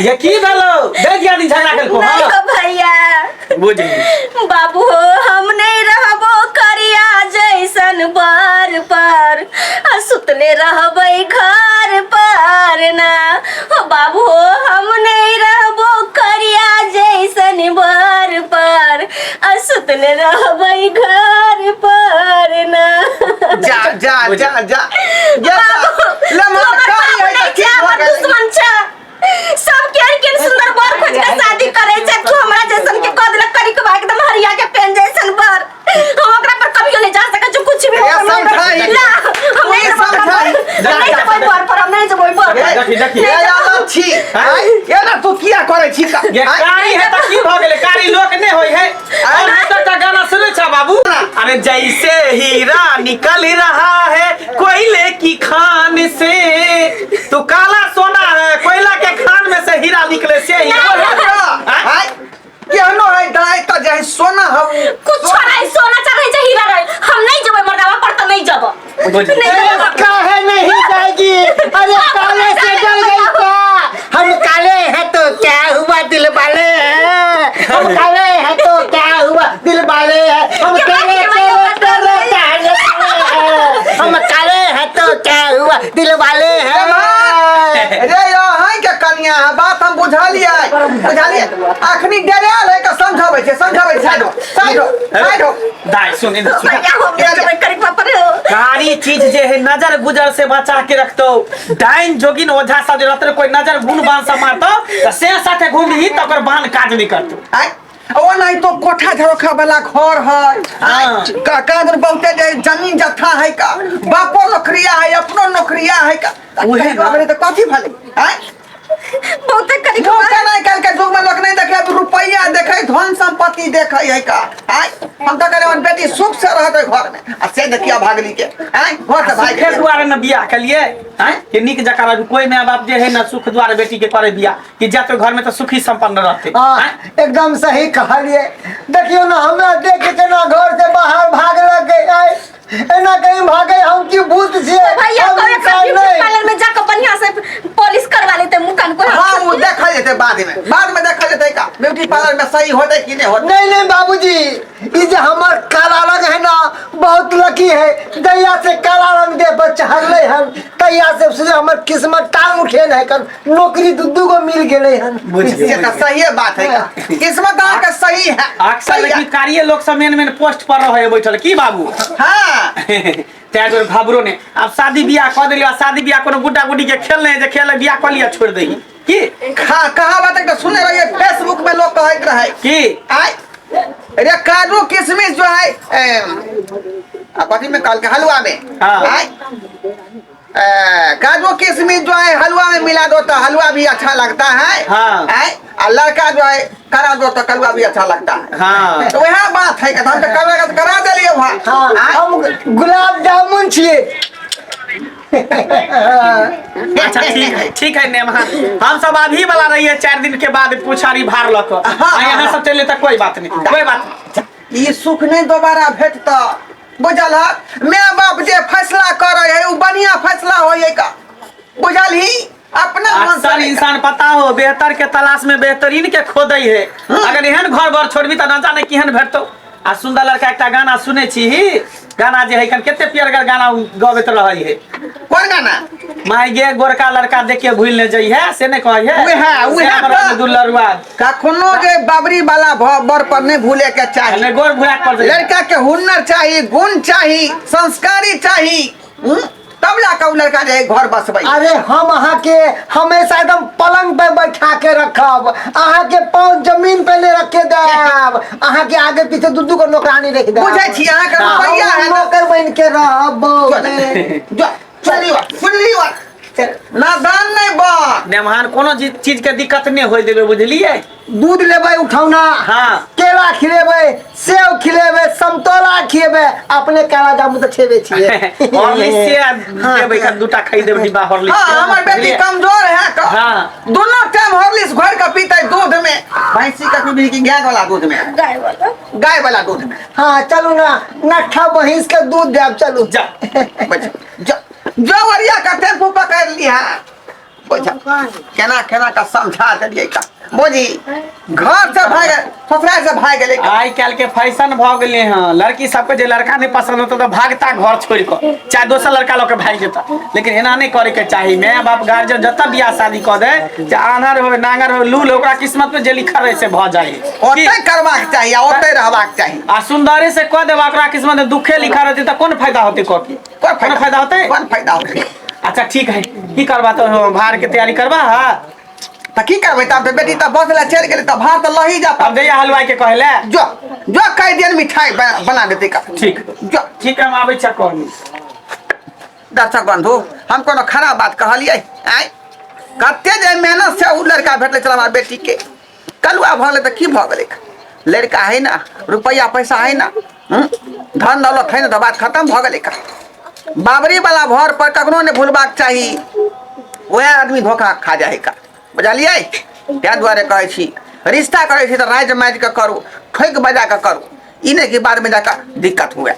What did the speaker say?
ये की भेलो दे दिया दिन झगड़ा कर को नहीं हो भैया बुझली बाबू हो हम नहीं रहबो करिया जैसन बर पर सुतले रहबै घर पर ना हो बाबू हो हम नहीं रहबो करिया जैसन बर पर सुतले रहबै घर पर ना जा जा जा जा दुश्मन छ सब केहन सुंदर बर खोज के शादी करे छै तू हमरा जैसन के कद लग करी के एकदम हरिया के पेन जैसन बर हम ओकरा पर कभियो नहीं जा सके जो कुछ भी हो ला हम नहीं कोई बर पर हम नहीं जबै बर देखी ये यार छी ये ना तू किया करे छी का ये कारी है त की भ गेले कारी लोक ने होय है और का गाना सुने छ बाबू अरे जैसे हीरा निकल रहा है कोयले की खान से तू काला सोना है कोयला के खान में से हीरा निकले से हाय केहनो है दाई त जे सोना हम कुछ नहीं सोना चाहे जे हीरा रहे हम नहीं जबै मर्दावा पर तो नहीं जब काहे नहीं जाएगी अरे काले से डर गई क्या हम काले हैं तो क्या हुआ दिल वाले हैं हम काले हैं तो क्या हुआ दिल वाले हैं हम काले हम काले हैं तो क्या हुआ दिल वाले हैं रे यो है के कन्या बात हम बुझलिए अखनी डरेल है के समझाबै छै साइड हो दाई सुन इधर सुन क्या हो गया जब करी पापर कारी चीज जे है नजर गुजर से बचा के रखतो डाइन जोगिन ओझा सब जे रहते कोई नजर गुण बान से मारतो त से साथे घूमही त ओकर बान काज नहीं करतो ओ नहीं तो कोठा झरोखा वाला घर है काका दर बहुते जे जमीन जत्था है का बापो नौकरिया है अपनो नौकरिया है का उहे बाबरे तो कथी भले हैं बहुते करी लोग का नहीं कल के युग में लोग नहीं देखे रुपया देखे धन संपत्ति देखे है का हैं हम तो करे बेटी सुख से रहते घर में आ से देखिया भागली के हैं घर से भाई के द्वारे न बियाह के लिए हैं कि निक जका रह कोई मां बाप जे है न सुख द्वारे बेटी के करे बियाह कि जाते घर में तो सुखी संपन्न रहते एकदम सही कहलिए देखियो ना हमरा देख के ना घर से बाहर भाग लग गए एना कहीं भागे हम की भूत छे भैया कोई पार्लर में जाकर बढ़िया से पॉलिश करवा लेते मुकन को हां वो देखा जेते बाद में देखा जेते का ब्यूटी पार्लर में सही होते कि नहीं होते नहीं बाबूजी ई जे हमर काला रंग है ना बहुत लकी है दैया से काला रंग दे पर चढ़ले हम तैया से सुने हमर किस्मत टांग उठे है कर नौकरी दुद्दू को मिल गेले हन ये तो सही बात है किस्मत का सही है अक्सर लेकिन कार्य लोग सब मेन पोस्ट पर रहे बैठल की बाबू हां त्याजोर घबरो ने अब शादी बियाह कर देलियो शादी बियाह कोनो गुड्डा गुड्डी के खेल नहीं जे खेल बियाह कर लिया छोड़ देही की कहा बात है सुने रहिए फेसबुक में लोग कहत रहे की आई अरे काजू किशमिश जो है कथी में काल के हलवा में आई काजू किशमिश जो है हलवा में मिला दो तो हलवा भी अच्छा लगता है हाँ। और लड़का जो है करा दो तो कलवा भी अच्छा लगता है हाँ। तो वह बात है हम तो करा दिलिए वहाँ हाँ, हम गुलाब जामुन छिए अच्छा ठीक है नेमहान हम सब अभी वाला रही है 4 दिन के बाद पुछारी भार लक यहाँ सब चले तो कोई बात नहीं ये सुख नहीं दोबारा भेटता बुझल माँ बाप जे फैसला करे है वो बढ़िया फैसला होए का बुझल ही अपना अक्सर इंसान पता हो बेहतर के तलाश में बेहतरीन के खोदै है अगर एहन घर बर छोड़बी त न जाने केहन भेटतो आ सुंदर लड़का एकटा गाना सुने छी गाना जे है केते प्यार गाना गबैत रहै है कौन गाना माय गे गोरका लड़का देख के भूल न जई है से ने कहै है उहे दुलरुआ कखनो जे बाबरी वाला बर पर नहीं भूले के चाहिए गोर भुरा कर दे लड़का के हुनर चाहिए गुण चाहिए संस्कारी चाहिए तब जाकर उ लड़का जे घर बसबै अरे हम अहाँ के हमेशा एकदम पलंग पे बैठा के रखब अहाँ के पांव जमीन पे ले रख के देब अहाँ के आगे पीछे दुद्दू को नौकरानी रख देब बुझै छी अहाँ के रुपया है नौकर बन के रहब जो चलिए ना दान नहीं बा नेमहान कोनो चीज के दिक्कत नहीं होय देबे बुझलिए दूध लेबै उठौना हाँ केला खिलेबै सेब खिलेबै संतोला खिलेबै अपने काला जामुन तो छेबे छिए हॉर्लिक्स से देबै का दूटा खाई देबै डिब्बा हॉर्लिक्स हां हमर बेटी कमजोर है का हां दोनों टाइम हॉर्लिक्स घर का पीता है दूध में भैंसी का पीबी की गाय वाला दूध में गाय वाला दूध में हां चलू ना नठा भैंस के दूध देब चलू जा जो वरिया का टेम्पो पकड़ लिया बुझा केना केना का समझा दिए का बोझी घर से भाग ससुराल से भाग गेले का। आई काल के फैशन भ गेले हैं लड़की सबके जे लड़का नहीं पसंद होता तो भागता घर छोड़ कर चाहे दोसर लड़का लोग के भाग जेता लेकिन एना नहीं करे के चाहिए। माँ बाप गार्जियन जतब बियाह शादी कर दे चाहे आन्हर हो नांगर हो लूल हो, ओकरा किस्मत में जे लिखल रहे से भ जाए ओते करबाक चाहिए ओते रहबाक चाहिए। आ सुंदरी से कह देबा ओकरा किस्मत में दुखे लिखा रहती तो कौन फायदा होते कह के कौन फायदा होते। कौन फायदा होते। अच्छा ठीक है की करबा तो भार के तैयारी करबा है तो की करबे तब बेटी तब बस ला चल गेले तब भार तो लही जा अब जइया हलवाई के कहले जो जो कई दिन मिठाई बना देते का। ठीक जो ठीक है हम आबै छ कहनी। दर्शक बंधु हम कोनो खराब बात कहलिए आय कते जे मेहनत से उ लड़का भेटले चल हमार बेटी के कलुआ भले तो की भ गेले लड़का है ना रुपया पैसा है ना धन दौलत है ना तो बात खत्म भ गेले का। बाबरी वाला घर पर कखनो ने भूलबाक चाहिए वह आदमी धोखा खा जाए का बुझलिए। त्या दुआरे कहे छी रिश्ता करे छी तो राज माज के करू ठोक बजा के करू ई नहीं कि बाद में जाकर दिक्कत हुए।